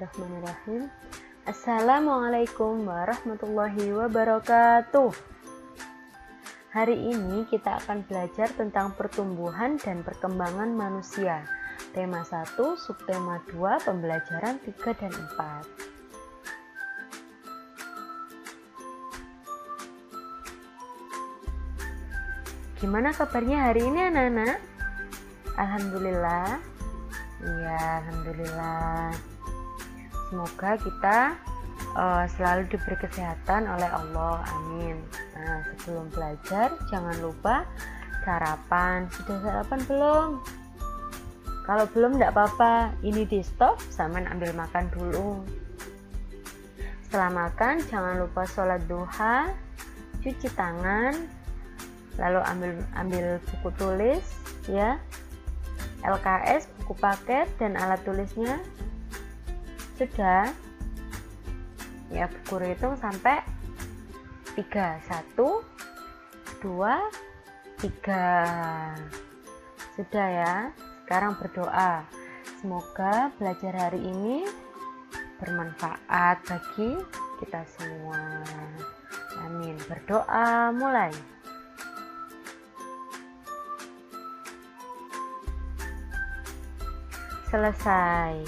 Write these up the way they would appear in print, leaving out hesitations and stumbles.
Bismillahirrahmanirrahim. Assalamualaikum warahmatullahi wabarakatuh. Hari ini kita akan belajar tentang pertumbuhan dan perkembangan manusia. Tema 1, subtema 2, pembelajaran 3 dan 4. Gimana kabarnya hari ini anak-anak? Alhamdulillah. Iya, alhamdulillah. Semoga kita selalu diberi kesehatan oleh Allah. Amin. Nah, sebelum belajar jangan lupa sarapan. Sudah sarapan belum? Kalau belum tidak apa-apa, ini di stop, sampean ambil makan dulu. Setelah makan jangan lupa sholat duha, cuci tangan, lalu ambil buku tulis ya, LKS, buku paket dan alat tulisnya. Sudah ya, buku hitung sampai 3. 1 2 3. Sudah ya. Sekarang berdoa, semoga belajar hari ini bermanfaat bagi kita semua. Amin. Berdoa mulai. Selesai.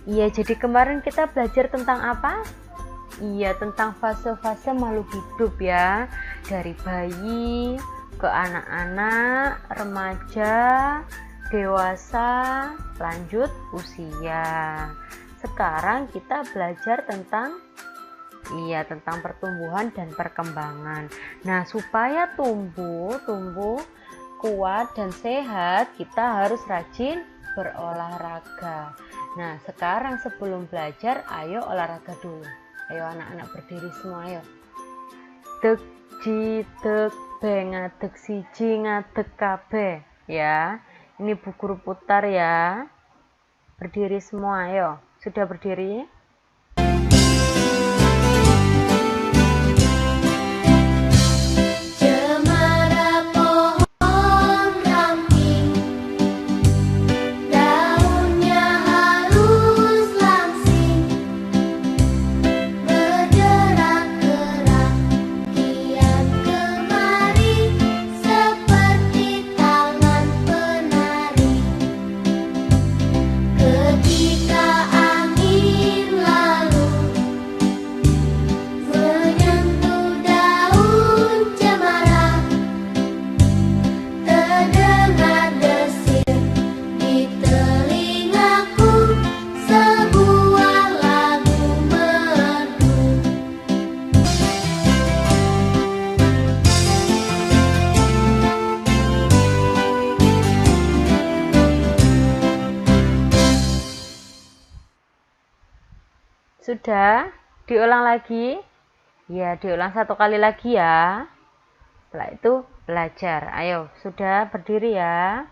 Iya, jadi kemarin kita belajar tentang apa? Iya, tentang fase-fase makhluk hidup ya. Dari bayi ke anak-anak, remaja, dewasa, lanjut usia. Sekarang kita belajar tentang pertumbuhan dan perkembangan. Nah, supaya tumbuh kuat dan sehat, kita harus rajin berolahraga. Nah, sekarang sebelum belajar, ayo olahraga dulu. Ayo anak-anak berdiri semua, ayo. Deg ji deg be ngadeg siji ngadeg kabeh ya. Ini bu guru putar ya. Berdiri semua, ayo. Sudah berdiri? Sudah? Diulang lagi? Ya, diulang 1 kali lagi ya. Setelah itu belajar. Ayo, sudah berdiri ya.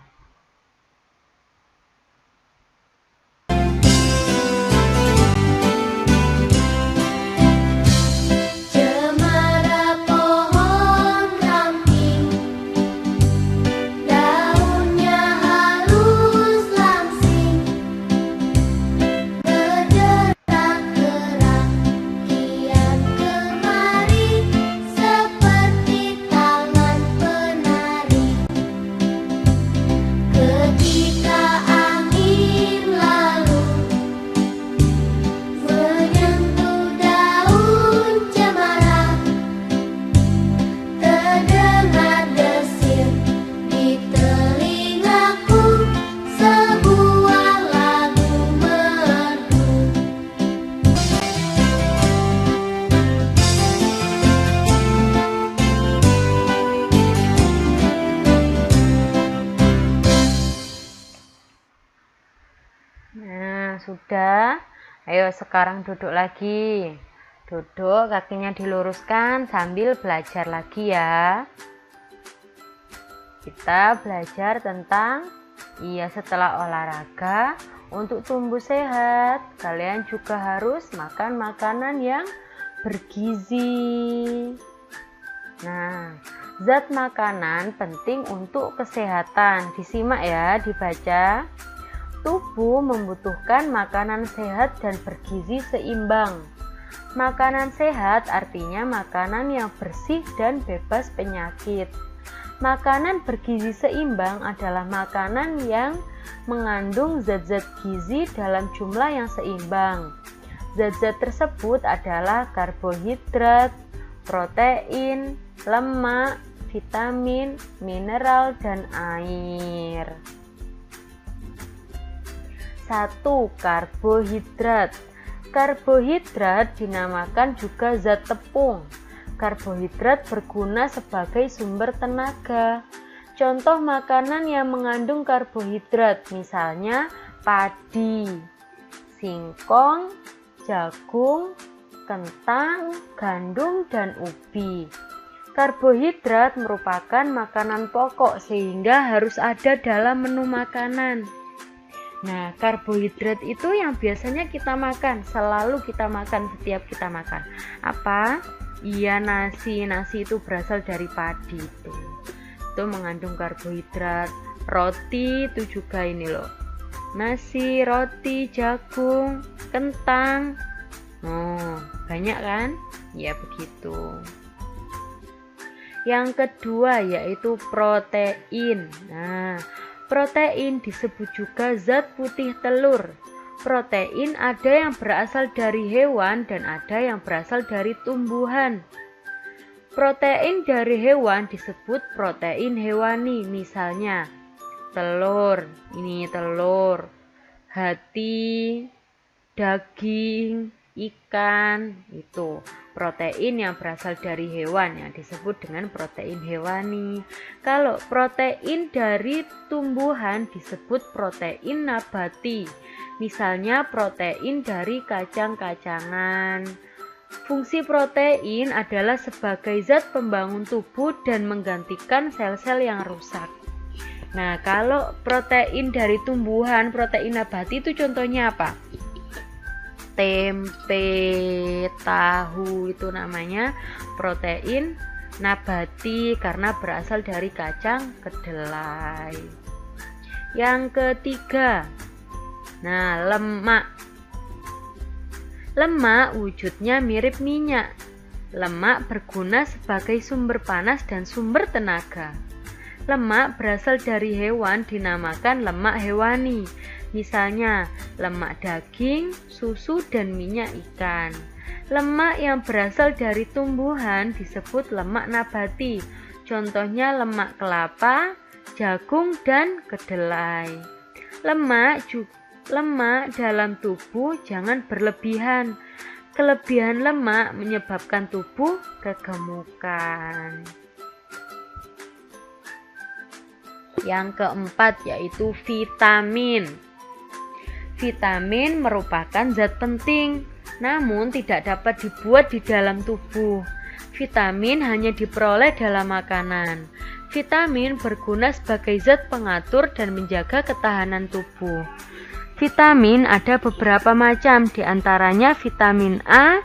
Nah, sudah. Ayo sekarang duduk lagi. Duduk, kakinya diluruskan sambil belajar lagi ya. Kita belajar tentang setelah olahraga, untuk tumbuh sehat, kalian juga harus makan makanan yang bergizi. Nah, zat makanan penting untuk kesehatan. Disimak ya, dibaca. Tubuh membutuhkan makanan sehat dan bergizi seimbang. Makanan sehat artinya makanan yang bersih dan bebas penyakit. Makanan bergizi seimbang adalah makanan yang mengandung zat-zat gizi dalam jumlah yang seimbang. Zat-zat tersebut adalah karbohidrat, protein, lemak, vitamin, mineral, dan air. 1. Karbohidrat. Karbohidrat dinamakan juga zat tepung. Karbohidrat berguna sebagai sumber tenaga. Contoh makanan yang mengandung karbohidrat, misalnya padi, singkong, jagung, kentang, gandum, dan ubi. Karbohidrat merupakan makanan pokok sehingga harus ada dalam menu makanan. Nah, karbohidrat itu yang biasanya kita makan, selalu kita makan setiap kita makan. Apa? Iya, nasi. Nasi itu berasal dari padi itu. Itu mengandung karbohidrat. Roti itu juga ini loh. Nasi, roti, jagung, kentang. Oh, banyak kan? Ya begitu. Yang kedua yaitu protein. Nah, protein disebut juga zat putih telur. Protein ada yang berasal dari hewan dan ada yang berasal dari tumbuhan. Protein dari hewan disebut protein hewani, misalnya telur, ini telur, hati, daging, ikan, itu protein yang berasal dari hewan yang disebut dengan protein hewani. Kalau protein dari tumbuhan disebut protein nabati, misalnya protein dari kacang-kacangan. Fungsi protein adalah sebagai zat pembangun tubuh dan menggantikan sel-sel yang rusak. Nah, kalau protein dari tumbuhan, protein nabati itu contohnya apa? Tempe, tahu, itu namanya protein nabati karena berasal dari kacang kedelai. Yang ketiga, nah, lemak. Lemak wujudnya mirip minyak. Lemak berguna sebagai sumber panas dan sumber tenaga. Lemak berasal dari hewan dinamakan lemak hewani. Misalnya lemak daging, susu, dan minyak ikan. Lemak yang berasal dari tumbuhan disebut lemak nabati. Contohnya lemak kelapa, jagung, dan kedelai. Lemak dalam tubuh jangan berlebihan. Kelebihan lemak menyebabkan tubuh kegemukan. Yang keempat yaitu vitamin. Vitamin merupakan zat penting, namun tidak dapat dibuat di dalam tubuh. Vitamin hanya diperoleh dalam makanan. Vitamin berguna sebagai zat pengatur dan menjaga ketahanan tubuh. Vitamin ada beberapa macam, diantaranya vitamin A,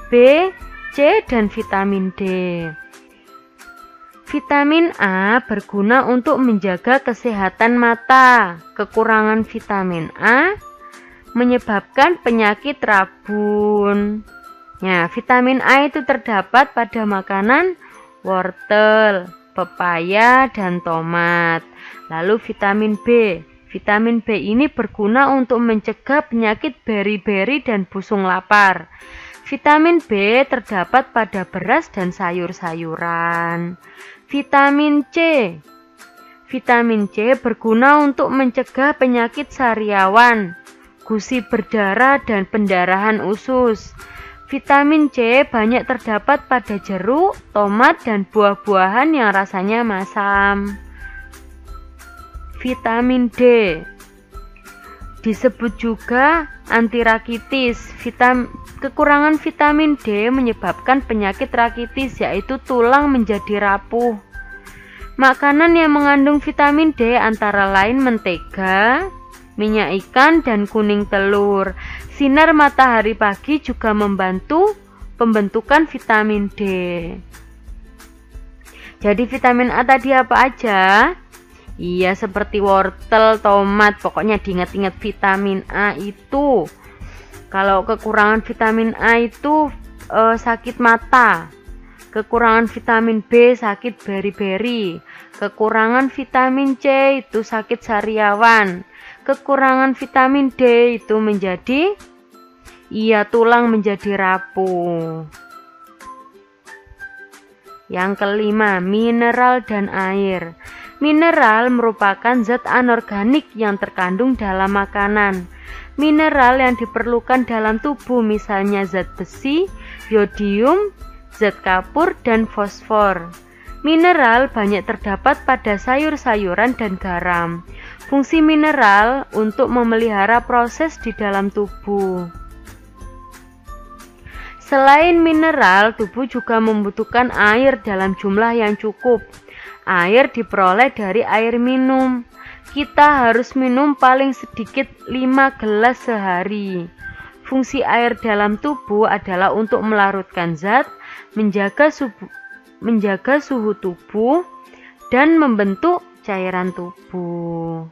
B, C, dan vitamin D. Vitamin A berguna untuk menjaga kesehatan mata. Kekurangan vitamin A menyebabkan penyakit rabun. Nah, vitamin A itu terdapat pada makanan wortel, pepaya, dan tomat. Lalu vitamin B. Vitamin B ini berguna untuk mencegah penyakit beri-beri dan busung lapar. Vitamin B terdapat pada beras dan sayur-sayuran. Vitamin C. Vitamin C berguna untuk mencegah penyakit sariawan, gusi berdarah, dan pendarahan usus. Vitamin C banyak terdapat pada jeruk, tomat, dan buah-buahan yang rasanya masam. Vitamin D disebut juga antirakitis. Kekurangan vitamin D menyebabkan penyakit rakitis, yaitu tulang menjadi rapuh. Makanan yang mengandung vitamin D antara lain mentega, minyak ikan, dan kuning telur. Sinar matahari pagi juga membantu pembentukan vitamin D. Jadi vitamin A tadi apa aja? Iya, seperti wortel, tomat, pokoknya diingat-ingat vitamin A itu. Kalau kekurangan vitamin A itu sakit mata. Kekurangan vitamin B sakit beri-beri. Kekurangan vitamin C itu sakit sariawan. Kekurangan vitamin D itu menjadi tulang menjadi rapuh. Yang kelima, mineral dan air. Mineral merupakan zat anorganik yang terkandung dalam makanan. Mineral yang diperlukan dalam tubuh misalnya zat besi, yodium, zat kapur, dan fosfor. Mineral banyak terdapat pada sayur-sayuran dan garam. Fungsi mineral untuk memelihara proses di dalam tubuh. Selain mineral, tubuh juga membutuhkan air dalam jumlah yang cukup. Air diperoleh dari air minum. Kita harus minum paling sedikit 5 gelas sehari. Fungsi air dalam tubuh adalah untuk melarutkan zat, menjaga suhu tubuh, dan membentuk cairan tubuh.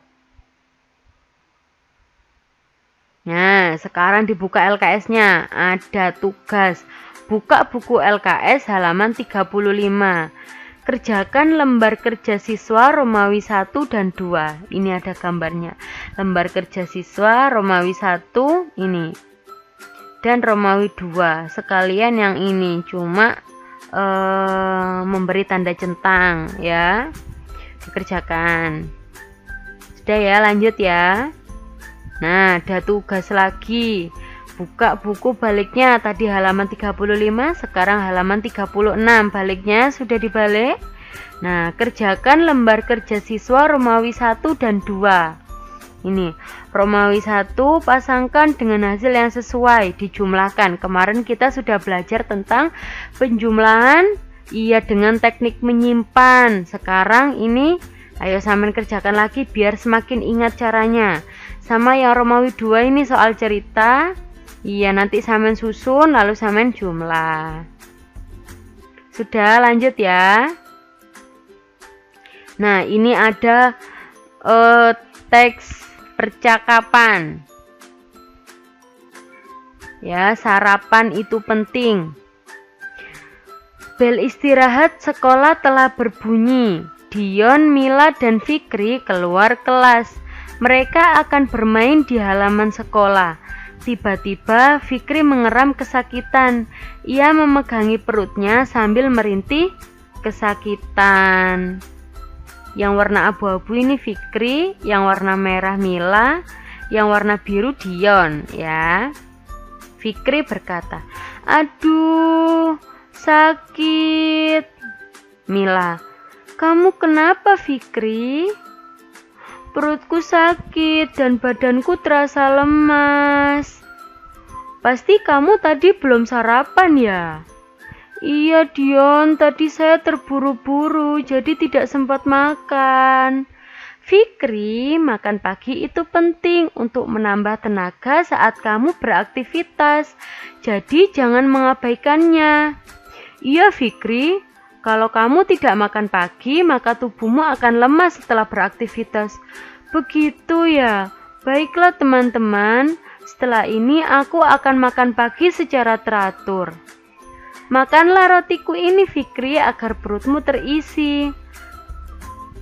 Nah, sekarang dibuka LKS-nya. Ada tugas. Buka buku LKS halaman 35. Kerjakan lembar kerja siswa Romawi 1 dan 2. Ini ada gambarnya. Lembar kerja siswa Romawi 1 ini. Dan Romawi 2. Sekalian yang ini cuma memberi tanda centang ya. Dikerjakan. Sudah ya, lanjut ya. Nah, ada tugas lagi. Buka buku baliknya, tadi halaman 35, sekarang halaman 36. Baliknya sudah dibalik. Nah, kerjakan lembar kerja siswa Romawi 1 dan 2. Ini, Romawi 1 pasangkan dengan hasil yang sesuai, dijumlahkan. Kemarin kita sudah belajar tentang penjumlahan, dengan teknik menyimpan. Sekarang ini, ayo sampean kerjakan lagi biar semakin ingat caranya. Sama yang Romawi 2 ini soal cerita. Nanti sampean susun lalu sampean jumlah. Sudah, lanjut ya. Nah, ini ada teks percakapan. Ya, sarapan itu penting. Bel istirahat sekolah telah berbunyi. Dion, Mila, dan Fikri keluar kelas. Mereka akan bermain di halaman sekolah. Tiba-tiba Fikri mengeram kesakitan. Ia memegangi perutnya sambil merintih kesakitan. Yang warna abu-abu ini Fikri, yang warna merah Mila, yang warna biru Dion ya. Fikri berkata, "Aduh, sakit." Mila, "Kamu kenapa, Fikri?" "Perutku sakit dan badanku terasa lemas." "Pasti kamu tadi belum sarapan ya?" "Iya, Dion, tadi saya terburu-buru jadi tidak sempat makan." "Fikri, makan pagi itu penting untuk menambah tenaga saat kamu beraktivitas. Jadi jangan mengabaikannya." "Iya, Fikri, kalau kamu tidak makan pagi, maka tubuhmu akan lemas setelah beraktivitas." "Begitu ya. Baiklah teman-teman, setelah ini aku akan makan pagi secara teratur." "Makanlah rotiku ini, Fikri, agar perutmu terisi."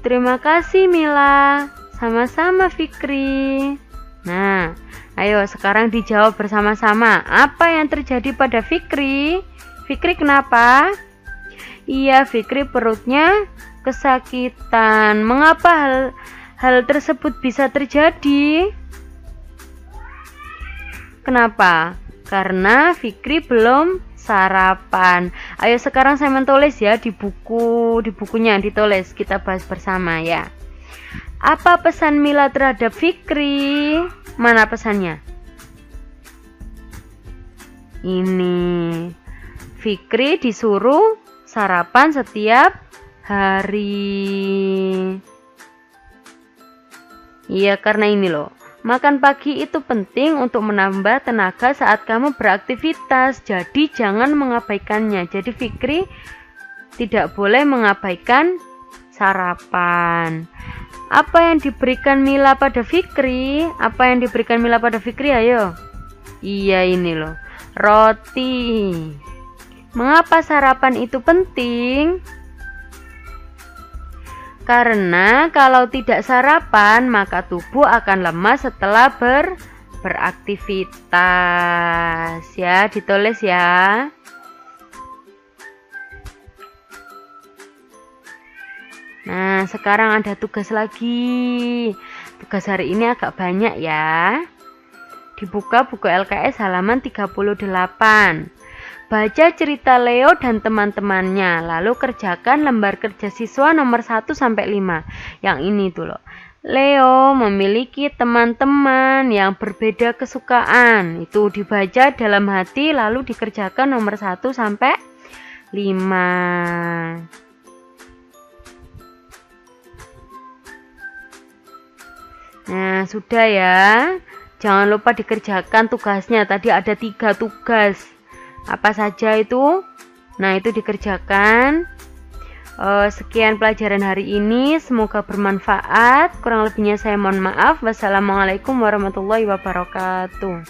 "Terima kasih, Mila." "Sama-sama, Fikri." Nah, ayo sekarang dijawab bersama-sama. Apa yang terjadi pada Fikri? Fikri kenapa? Iya, Fikri perutnya kesakitan. Mengapa hal tersebut bisa terjadi? Kenapa? Karena Fikri belum sarapan. Ayo sekarang saya menulis ya di bukunya ditulis, kita bahas bersama ya. Apa pesan Mila terhadap Fikri? Mana pesannya? Ini. Fikri disuruh sarapan setiap hari. Iya, karena ini loh. Makan pagi itu penting untuk menambah tenaga saat kamu beraktivitas. Jadi jangan mengabaikannya. Jadi Fikri tidak boleh mengabaikan sarapan. Apa yang diberikan Mila pada Fikri? Apa yang diberikan Mila pada Fikri? Ayo. Iya, ini loh. Roti. Mengapa sarapan itu penting? Karena kalau tidak sarapan, maka tubuh akan lemas setelah beraktivitas. Ya, ditulis ya. Nah, sekarang ada tugas lagi. Tugas hari ini agak banyak ya. Dibuka buku LKS halaman 38. Baca cerita Leo dan teman-temannya, lalu kerjakan lembar kerja siswa nomor 1-5. Yang ini tuh loh. Leo memiliki teman-teman yang berbeda kesukaan. Itu dibaca dalam hati lalu dikerjakan nomor 1-5. Nah, sudah ya. Jangan lupa dikerjakan tugasnya. Tadi ada 3 tugas. Apa saja itu? Nah, itu dikerjakan. Sekian pelajaran hari ini. Semoga bermanfaat. Kurang lebihnya saya mohon maaf. Wassalamualaikum warahmatullahi wabarakatuh.